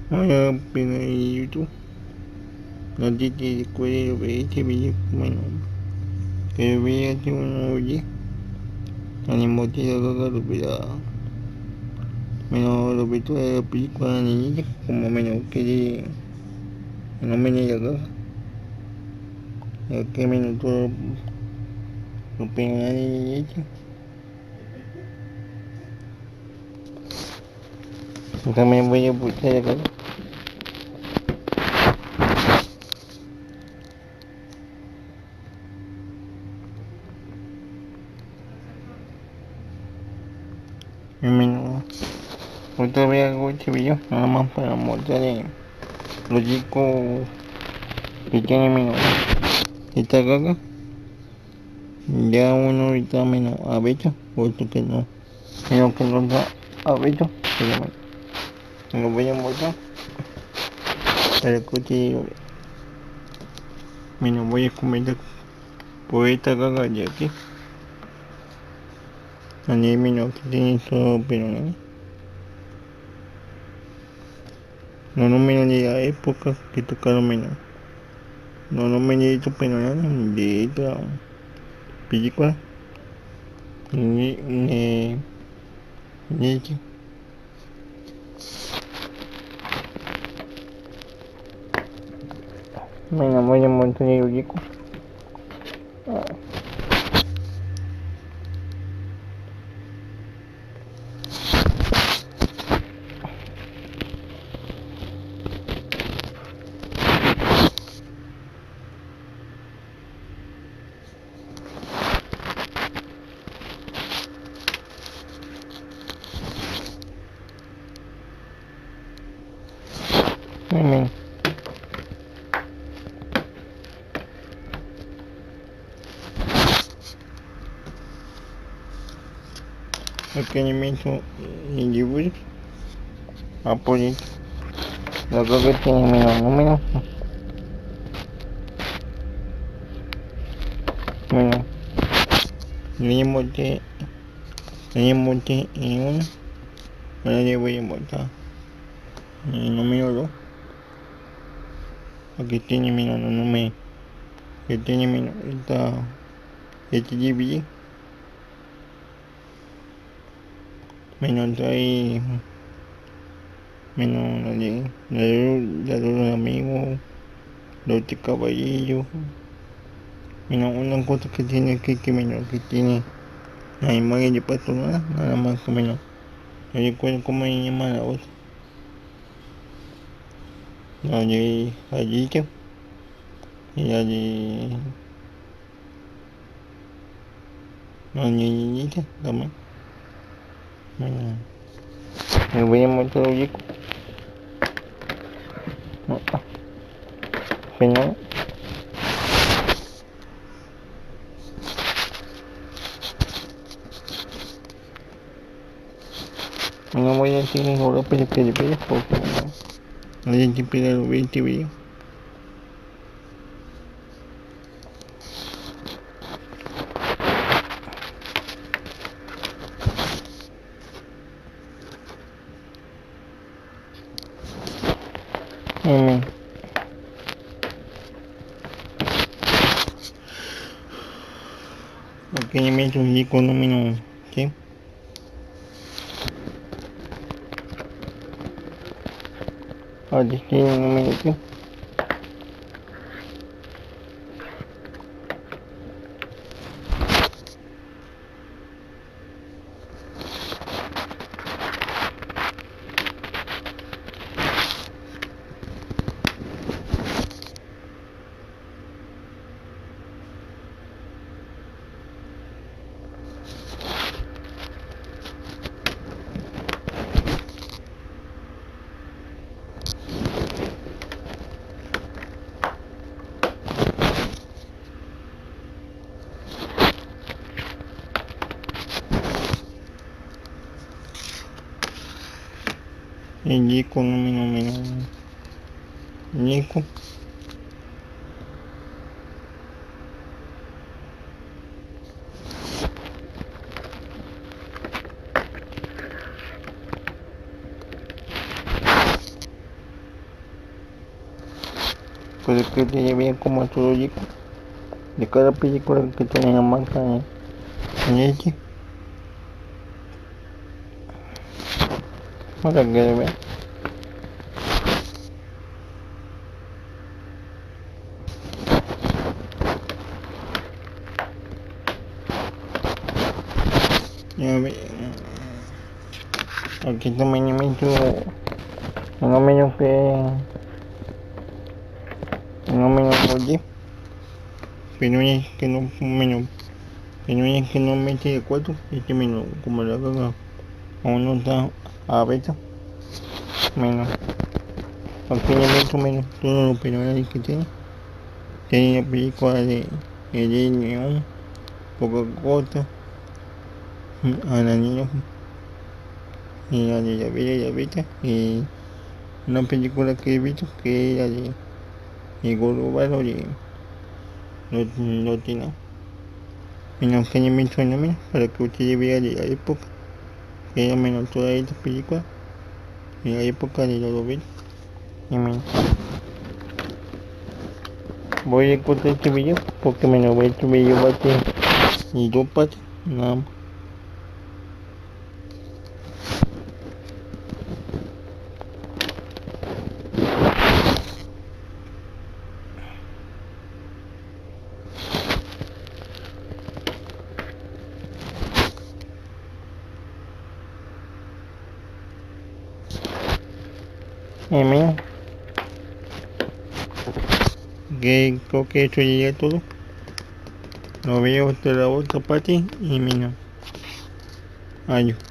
Hola, pena de YouTube. No te recuerdo ver este video, bueno, que veía que uno oye, animo te lo pero menos lo vi toda la película de niña, como menos que no me niega caga, que menos todo lo pena de niña, también voy a buscar la caga. Menos, otra vez hago este video, nada más para mostrar los chicos que tienen menos esta caga. Ya uno ahorita menos abeto, otro que no, menos que no da abeto, pero me lo voy a mostrar para que ustedes me lo voy a comentar por esta caga de aquí. A mí menos que tiene todo, pero no menos de la época que tocaron menos. No me de esto, pero de esta película, de hecho. Me voy a mostrar el chico. Miren, aquí me hizo el dibujo, apoyo. Lo que tiene menos números, menos. Le monté en uno, ahora le voy a montar en el número 2. Aquí tiene menos, no me, que tiene menos, este DVD, menos trae, menos la de los amigos, los de caballeros, menos una cosa que tiene aquí que menos, que tiene la imagen de pato, nada más que menos. No recuerdo cómo se llama la otra. La de Edicion y la de niñita también. Bueno, me voy a mostrar el chico. No, final. No voy a decir en Europa porque no hay que esperar 20 videos. Porque ya me hizo un chico número, ¿sí? Al destino número 2. El chico número, Nico. Puede que te vean como todo chico de cada película que tienen la marca en este para que vean. Ya ve, aquí también he hecho no menos oye, pero es que no menos, pero es que no mete de cuatro, este menos como la caga aún no está a beta menos, aquí le meto menos todos los penales que tiene la película de edicion, poca cosa, a la niña y la de la bella y la beta y una película que he visto que era de el gordo balo de no tiene menos que me suena menos para que ustedes vean de la época que era menos todas estas películas en la época de los 90 y menos voy a cortar este video porque menos voy a este video va a ser y dos partes nada más. Menos que creo que eso ya todo lo veo hasta la otra parte y menos adiós.